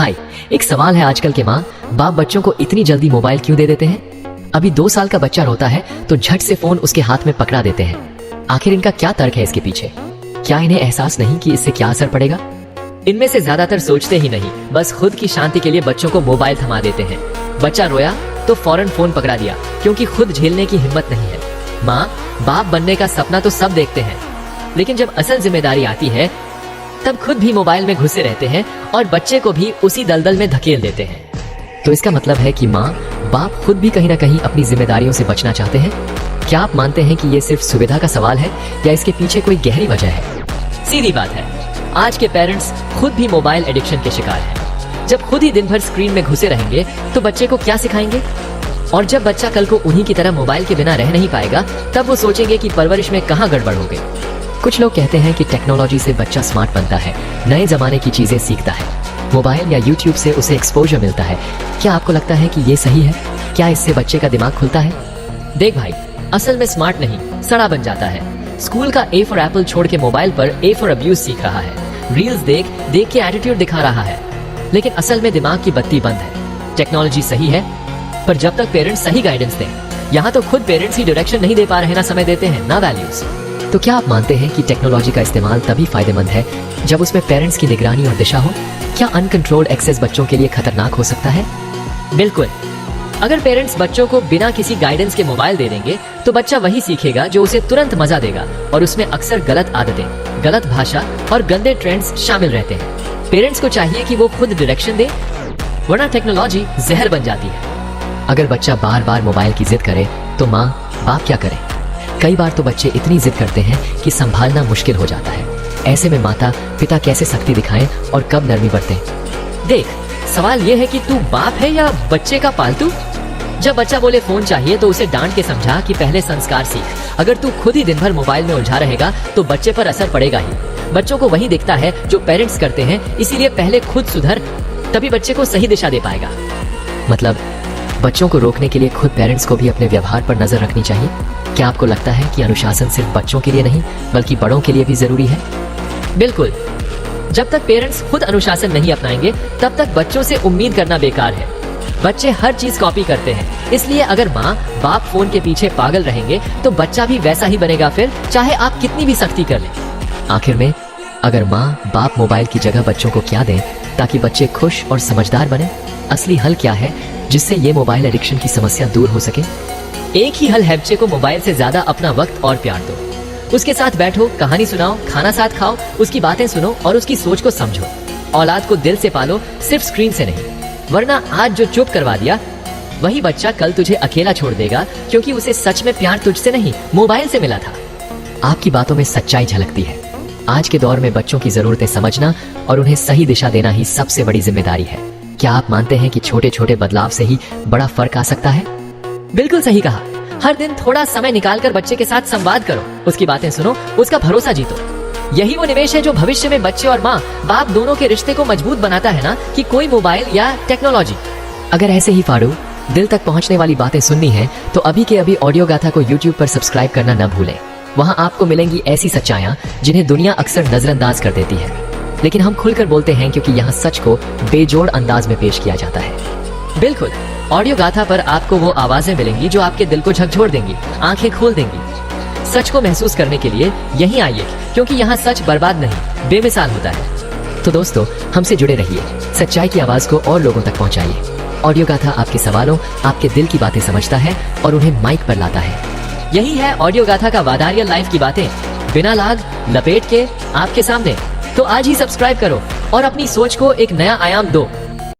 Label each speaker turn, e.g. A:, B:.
A: भाई, एक सवाल है, आजकल के माँ बाप बच्चों को इतनी जल्दी मोबाइल क्यों दे देते हैं? अभी 2 साल का बच्चा रोता है तो झट से फोन उसके हाथ में पकड़ा देते हैं। आखिर इनका क्या तर्क है इसके पीछे? क्या इन्हें एहसास नहीं कि इससे क्या असर पड़ेगा? इनमें से ज्यादातर सोचते ही नहीं, बस खुद की शांति के लिए बच्चों को मोबाइल थमा देते हैं। बच्चा रोया तो फौरन फोन पकड़ा दिया, क्योंकि खुद झेलने की हिम्मत नहीं है। माँ बाप बनने का सपना तो सब देखते हैं, लेकिन जब असल जिम्मेदारी आती है तब खुद भी मोबाइल में घुसे रहते हैं और बच्चे को भी उसी दलदल में धकेल देते हैं। तो इसका मतलब है कि माँ बाप खुद भी कहीं ना कहीं अपनी जिम्मेदारियों से बचना चाहते हैं। क्या आप मानते हैं कि ये सिर्फ सुविधा का सवाल है या इसके पीछे कोई गहरी वजह है? सीधी बात है, आज के पेरेंट्स खुद भी मोबाइल एडिक्शन के शिकार हैं। जब खुद ही दिन भर स्क्रीन में घुसे रहेंगे तो बच्चे को क्या सिखाएंगे? और जब बच्चा कल को उन्हीं की तरह मोबाइल के बिना रह नहीं पाएगा, तब वो सोचेंगे कि परवरिश में कहाँ गड़बड़ हो गई। कुछ लोग कहते हैं कि टेक्नोलॉजी से बच्चा स्मार्ट बनता है, नए जमाने की चीजें सीखता है, मोबाइल या यूट्यूब से उसे एक्सपोजर मिलता है। क्या आपको लगता है कि ये सही है? क्या इससे बच्चे का दिमाग खुलता है? देख भाई, असल में स्मार्ट नहीं, सड़ा बन जाता है। स्कूल का ए फॉर एप्पल छोड़ के मोबाइल पर ए फॉर अब्यूज सीख रहा है। रील्स देख देख के एटीट्यूड दिखा रहा है, लेकिन असल में दिमाग की बत्ती बंद है। टेक्नोलॉजी सही है, पर जब तक पेरेंट्स सही गाइडेंस दें। यहाँ तो खुद पेरेंट्स ही डायरेक्शन नहीं दे पा रहे, ना समय देते हैं, ना वैल्यूज। तो क्या आप मानते हैं कि टेक्नोलॉजी का इस्तेमाल तभी फायदेमंद है जब उसमें पेरेंट्स की निगरानी और दिशा हो? क्या अनकंट्रोल्ड एक्सेस बच्चों के लिए खतरनाक हो सकता है? बिल्कुल। अगर पेरेंट्स बच्चों को बिना किसी गाइडेंस के मोबाइल दे देंगे तो बच्चा वही सीखेगा जो उसे तुरंत मजा देगा, और उसमें अक्सर गलत आदतें, गलत भाषा और गंदे ट्रेंड्स शामिल रहते हैं। पेरेंट्स को चाहिए कि वो खुद डायरेक्शन दे, वरना टेक्नोलॉजी जहर बन जाती है। अगर बच्चा बार बार मोबाइल की जिद करे तो माँ बाप क्या करें? कई बार तो बच्चे इतनी जिद करते हैं कि संभालना मुश्किल हो जाता है। ऐसे में माता पिता कैसे सख्ती दिखाएं और कब नरमी बरतें? देख, सवाल यह है कि तू बाप है या बच्चे का पालतू? जब बच्चा बोले फोन चाहिए तो उसे डांट के समझा कि पहले संस्कार सीख। अगर तू खुद ही दिन भर मोबाइल में उलझा रहेगा तो बच्चे पर असर पड़ेगा ही। बच्चों को वही दिखता है जो पेरेंट्स करते हैं, इसीलिए पहले खुद सुधर, तभी बच्चे को सही दिशा दे पाएगा। मतलब बच्चों को रोकने के लिए खुद पेरेंट्स को भी अपने व्यवहार पर नजर रखनी चाहिए। क्या आपको लगता है कि अनुशासन सिर्फ बच्चों के लिए नहीं बल्कि बड़ों के लिए भी जरूरी है? बिल्कुल। जब तक पेरेंट्स खुद अनुशासन नहीं अपनाएंगे तब तक बच्चों से उम्मीद करना बेकार है। बच्चे हर चीज कॉपी करते हैं, इसलिए अगर माँ बाप फोन के पीछे पागल रहेंगे तो बच्चा भी वैसा ही बनेगा, फिर चाहे आप कितनी भी सख्ती कर लें। आखिर में अगर माँ बाप मोबाइल की जगह बच्चों को क्या दें ताकि बच्चे खुश और समझदार बने? असली हल क्या है जिससे ये मोबाइल एडिक्शन की समस्या दूर हो सके? एक ही हल है, बच्चे को मोबाइल से ज्यादा अपना वक्त और प्यार दो। उसके साथ बैठो, कहानी सुनाओ, खाना साथ खाओ, उसकी बातें सुनो और उसकी सोच को समझो। औलाद को दिल से पालो, सिर्फ स्क्रीन से नहीं, वरना आज जो चुप करवा दिया वही बच्चा कल तुझे अकेला छोड़ देगा, क्योंकि उसे सच में प्यार तुझसे नहीं मोबाइल से मिला था। आपकी बातों में सच्चाई झलकती है। आज के दौर में बच्चों की जरूरतें समझना और उन्हें सही दिशा देना ही सबसे बड़ी जिम्मेदारी है। क्या आप मानते हैं कि छोटे छोटे बदलाव से ही बड़ा फर्क आ सकता है? बिल्कुल सही कहा। हर दिन थोड़ा समय निकालकर बच्चे के साथ संवाद करो, उसकी बातें सुनो, उसका भरोसा जीतो। यही वो निवेश है जो भविष्य में बच्चे और माँ बाप दोनों के रिश्ते को मजबूत बनाता है, ना कि कोई मोबाइल या टेक्नोलॉजी। अगर ऐसे ही फाड़ू दिल तक पहुँचने वाली बातें सुननी है तो अभी के अभी ऑडियो गाथा को यूट्यूब पर सब्सक्राइब करना न भूलें। वहाँ आपको मिलेंगी ऐसी सच्चाइयाँ जिन्हें दुनिया अक्सर नजरअंदाज कर देती है, लेकिन हम खुलकर बोलते हैं क्योंकि यहाँ सच को बेजोड़ अंदाज में पेश किया जाता है। बिल्कुल, ऑडियो गाथा पर आपको वो आवाजें मिलेंगी जो आपके दिल को झकझोर देंगी, आंखें खोल देंगी। सच को महसूस करने के लिए यहीं आइए, क्योंकि यहाँ सच बर्बाद नहीं बेमिसाल होता है। तो दोस्तों, हमसे जुड़े रहिए, सच्चाई की आवाज को और लोगों तक पहुँचाइए। ऑडियो गाथा आपके सवालों, आपके दिल की बातें समझता है और उन्हें माइक पर लाता है। यही है ऑडियो गाथा का वादा, रियल लाइफ की बातें बिना लाग लपेट के आपके सामने। तो आज ही सब्सक्राइब करो और अपनी सोच को एक नया आयाम दो।